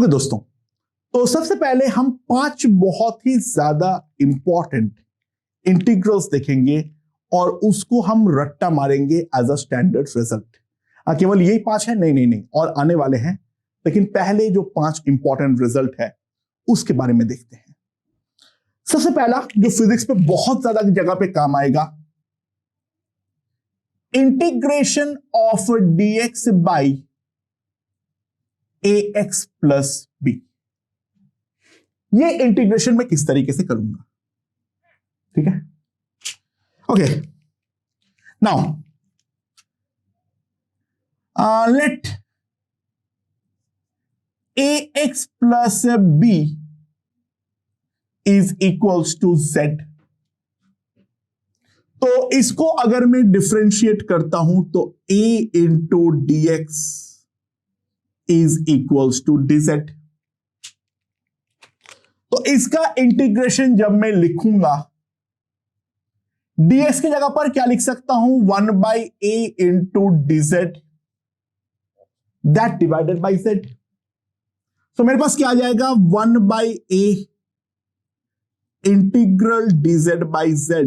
Okay दोस्तों, तो सबसे पहले हम 5 बहुत ही ज्यादा इंपॉर्टेंट इंटीग्रल्स देखेंगे और उसको हम रट्टा मारेंगे एज अ स्टैंडर्ड रिजल्ट। केवल यही 5 है? नहीं नहीं नहीं, और आने वाले हैं, लेकिन पहले जो 5 इंपॉर्टेंट रिजल्ट है उसके बारे में देखते हैं। सबसे पहला जो फिजिक्स पे बहुत ज्यादा जगह पे काम आएगा, integration of dx by ax plus b। ये इंटीग्रेशन में किस तरीके से करूंगा, ठीक है? Okay, now let ax plus b is equals to z। तो इसको अगर मैं डिफरेंशिएट करता हूं तो a into d x is equals to dz। तो इसका इंटीग्रेशन जब मैं लिखूंगा, dx की जगह पर क्या लिख सकता हूं? 1 by a into dz that divided by z। तो मेरे पास क्या आ जाएगा? 1 by a integral dz by z।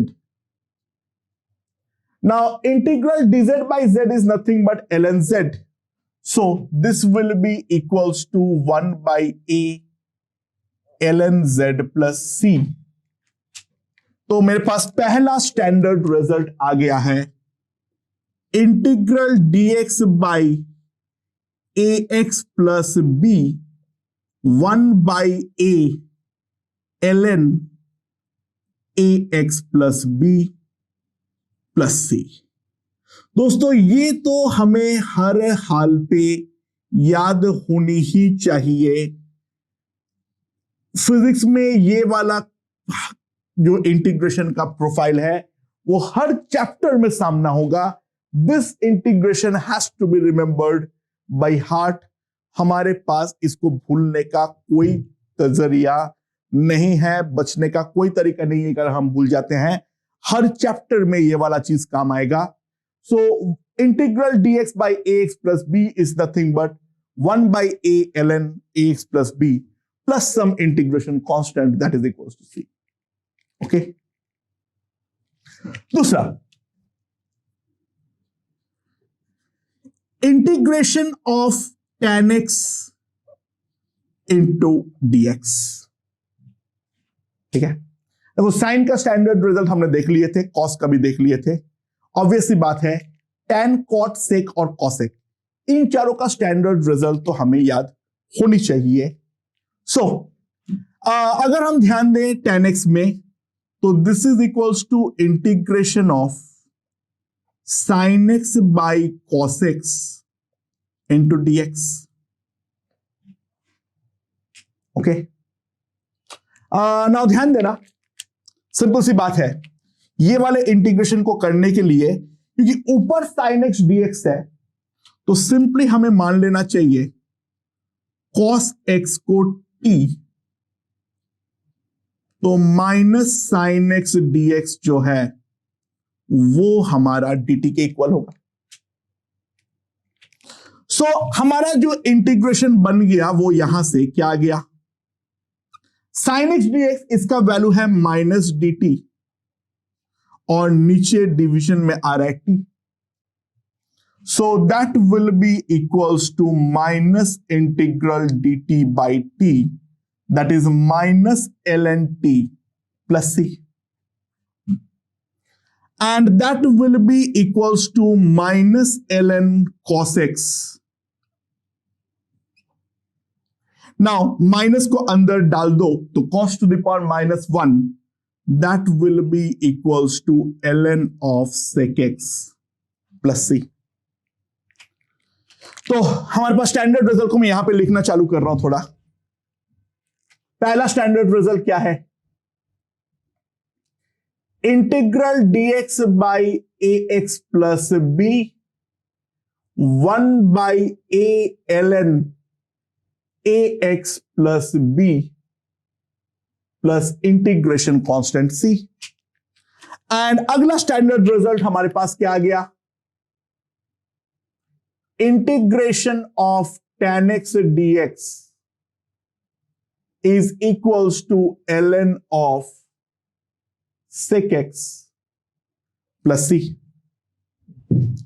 Now integral dz by z is nothing but ln z. So this will be equals to 1 by a ln z plus c. तो मेरे पास पहला standard result आ गया है, integral dx by ax plus b 1 by a ln ax plus b plus C. दोस्तों ये तो हमें हर हाल पे याद होनी ही चाहिए। फिजिक्स में ये वाला जो इंटीग्रेशन का प्रोफाइल है वो हर चैप्टर में सामना होगा। This integration has to be remembered by heart. हमारे पास इसको भूलने का कोई तजरिया नहीं है, बचने का कोई तरीका नहीं है। अगर हम भूल जाते हैं, हर चैप्टर में ये वाला चीज काम आएगा। So integral dx by ax plus b is nothing but 1 by a ln ax plus b plus some integration constant that is equal to c। Okay, दूसरा integration of tan x into dx। ठीक है, देखो sign का standard result हमने देख लिए थे, cos का भी देख लिए थे। ऑब्वियसली बात है, टैन, कॉट, सेक और कॉसेक, इन चारों का स्टैंडर्ड रिजल्ट तो हमें याद होनी चाहिए। सो अगर हम ध्यान दें टैन एक्स में, तो this is equals to integration of sine x by cos x into d x. Okay, now ध्यान देना, सिंपल सी बात है, ये वाले इंटीग्रेशन को करने के लिए, क्योंकि ऊपर साइन एक्स डीएक्स है, तो सिंपली हमें मान लेना चाहिए कॉस एक्स को टी, तो माइनस साइन एक्स डीएक्स जो है वो हमारा dt के इक्वल होगा। सो हमारा जो इंटीग्रेशन बन गया वो यहां से क्या आ गया? साइन एक्स डीएक्स, इसका वैल्यू है माइनस dt और नीचे डिवीजन में आ रहा है t। So that will be equals to minus integral dt by t, that is minus ln t plus c, and that will be equals to minus ln cos x। Now minus को अंदर डाल दो तो cos to the power minus 1, that will be equals to ln of sec x plus c। तो हमारे पास standard result को मैं यहां पे लिखना चालू कर रहा हूं थोड़ा। पहला स्टैंडर्ड रिजल्ट क्या है? Integral dx by ax plus b 1 by a ln ax plus b plus integration constant c। And अगला स्टैंडर्ड रिजल्ट हमारे पास क्या आ गया? Integration of tan x dx is equals to ln of sec x plus c.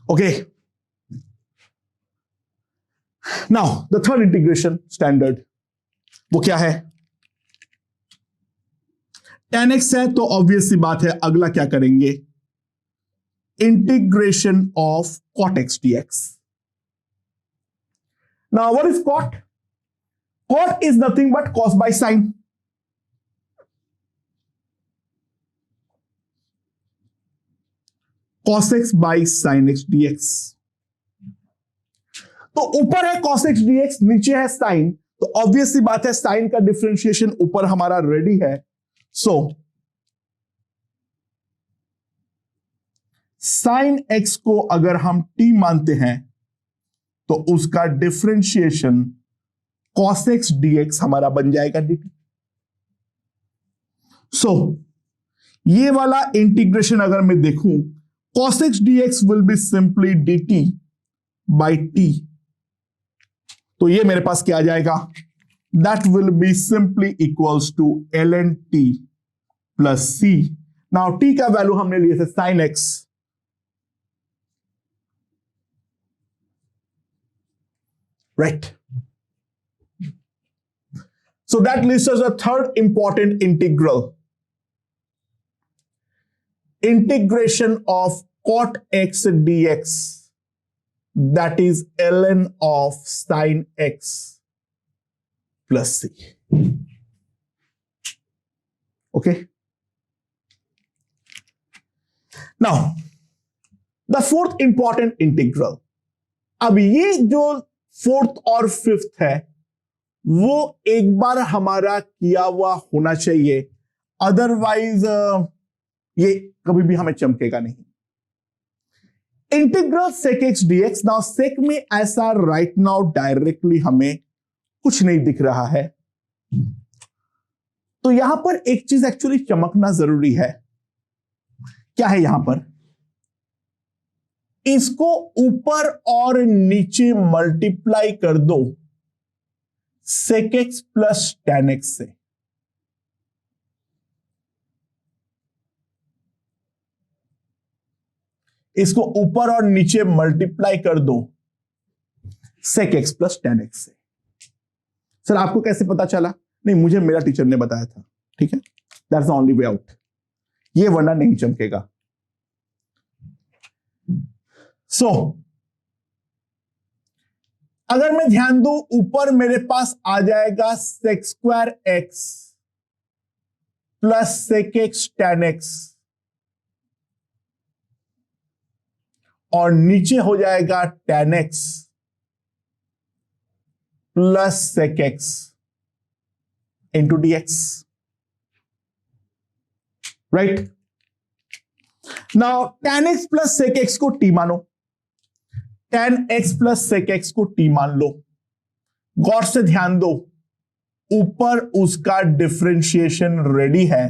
Okay. Now the third integration standard वो क्या है? tan x है तो ऑब्वियस सी बात है अगला क्या करेंगे? Integration of cot x dx. Now what is cot? Cot is nothing but cos by sin. Cos x by sin x dx. तो ऊपर है cos x dx, नीचे है sin, तो ऑब्वियस सी बात है sin का डिफरेंशिएशन ऊपर हमारा रेडी है. सो sin x को अगर हम t मानते हैं तो उसका डिफरेंशिएशन cos x dx हमारा बन जाएगा dt. सो ये वाला इंटीग्रेशन अगर मैं देखूं, cos x dx will be simply dt by t. तो ये मेरे पास क्या आ जाएगा? That will be simply equals to ln t plus c. Now t का वैल्यू हमने लिए थे sin x. Right. So that leaves us a third important integral. Integration of cot x dx, that is ln of sin x plus c. Okay. Now, the fourth important integral. अब ये जो fourth और fifth है वो एक बार हमारा किया हुआ होना चाहिए, अदरवाइज ये कभी भी हमें चमकेगा नहीं. Integral sec x dx. Now sec में ऐसा राइट नाउ डायरेक्टली हमें कुछ नहीं दिख रहा है, तो यहां पर एक चीज एक्चुअली चमकना जरूरी है. क्या है यहां पर? इसको ऊपर और नीचे मल्टीप्लाई कर दो sec x plus tan x से. इसको ऊपर और नीचे मल्टीप्लाई कर दो sec x plus tan x से. सर आपको कैसे पता चला? नहीं, मुझे मेरा टीचर ने बताया था. ठीक है, that's the only way out. ये वरना नहीं चमकेगा. सो अगर मैं ध्यान दूं, ऊपर मेरे पास आ जाएगा sec square x plus sec x tan x, और नीचे हो जाएगा tan x plus sec x into dx. Right. Now tan x plus sec x को t मानो, tan x plus sec x को t मान लो. गौर से ध्यान दो, ऊपर उसका डिफरेंशिएशन रेडी है.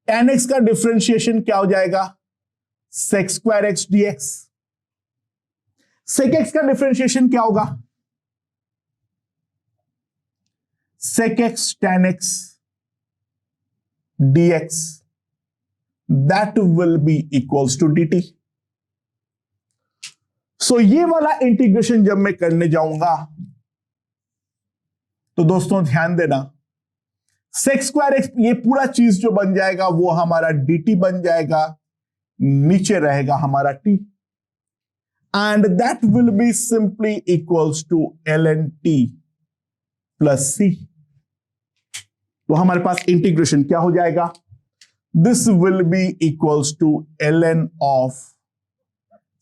tan x का डिफरेंशिएशन क्या हो जाएगा? sec square x dx. sec x का डिफरेंशिएशन क्या होगा? sec x tan x dx. That will be equals to dt. सो ये वाला इंटीग्रेशन जब मैं करने जाऊंगा तो दोस्तों ध्यान देना, sec स्क्वायर एक्स ये पूरा चीज जो बन जाएगा वो हमारा dt बन जाएगा, नीचे रहेगा हमारा t, and that will be simply equals to ln t plus c. तो हमारे पास इंटीग्रेशन क्या हो जाएगा? This will be equals to ln of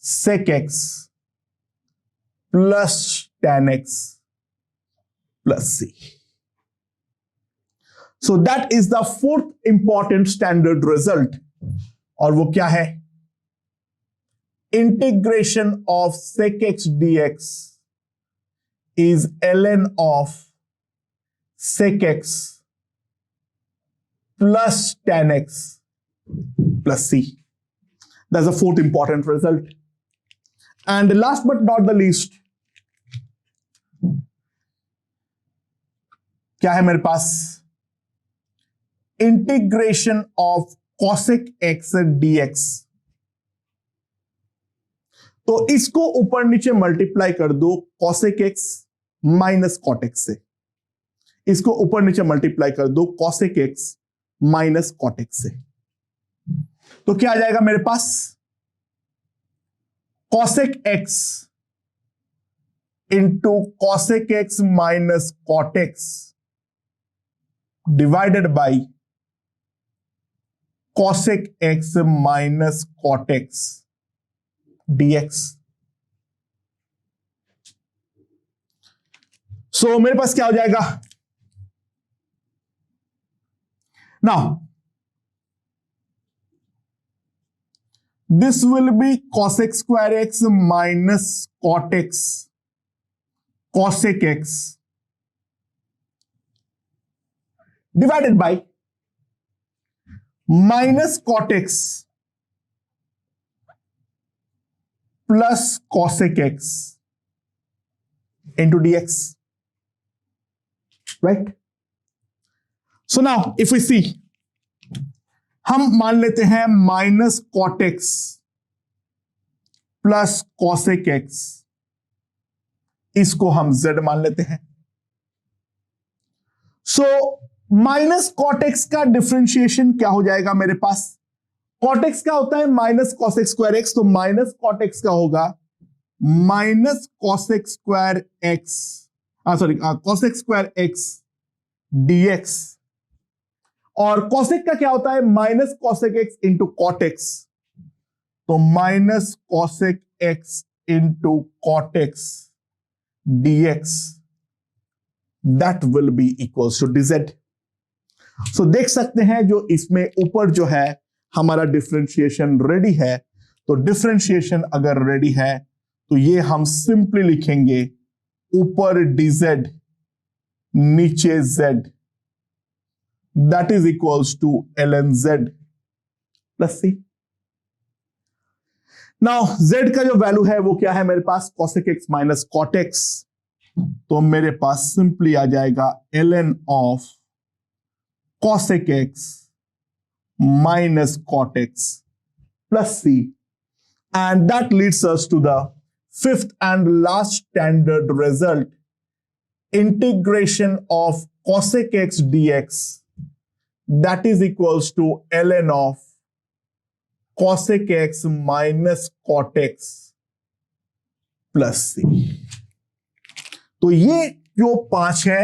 sec x plus tan x plus c. So that is the fourth important standard result, और वो क्या है? Integration of sec x dx is ln of sec x plus tan x plus c. That's the fourth important result. And last but not the least, क्या है मेरे पास? Integration of cosec x dx। तो इसको ऊपर नीचे multiply कर दो cosec x minus cot x से। इसको ऊपर नीचे मल्टीप्लाई कर दो cosec x minus cot x से। तो क्या आ जाएगा मेरे पास? cosec x into cosec x minus cot x divided by cosec x minus cot x dx। सो मेरे पास क्या हो जाएगा? Now this will B cosec square x minus cot x cosec x divided by minus cot x plus cosec x into dx, right? So now if we see, हम मान लेते हैं minus cot x plus cosec x, इसको हम z मान लेते हैं। So minus cot x का डिफरेंशिएशन क्या हो जाएगा मेरे पास? cot x क्या होता है? माइनस cosec स्क्वायर x, तो माइनस cot x का होगा minus cosec square x, sorry cosec square x dx। और cosec का क्या होता है? Minus cosec x into cot x, तो minus cosec x into cot x dx, that will be equals to dz। सो देख सकते हैं जो इसमें ऊपर जो है हमारा डिफरेंशिएशन रेडी है, तो डिफरेंशिएशन अगर रेडी है तो ये हम सिंपली लिखेंगे ऊपर dz नीचे z, that is equals to ln z plus c। Now z का जो वैल्यू है वो क्या है मेरे पास? cosec x minus cot x, तो मेरे पास सिंपली आ जाएगा ln of cosec x minus cot x plus c, and that leads us to the fifth and last standard result, integration of cosec x dx, that is equals to ln of cosec x minus cot x plus c। तो ये जो 5 है,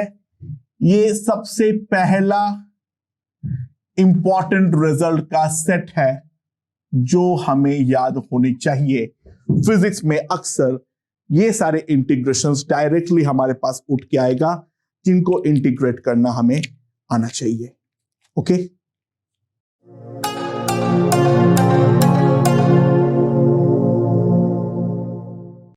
ये सबसे पहला important result का set है जो हमें याद होनी चाहिए। फिजिक्स में अक्सर ये सारे इंटीग्रेशंस डायरेक्टली हमारे पास उठ के आएगा, जिनको इंटीग्रेट करना हमें आना चाहिए। ओके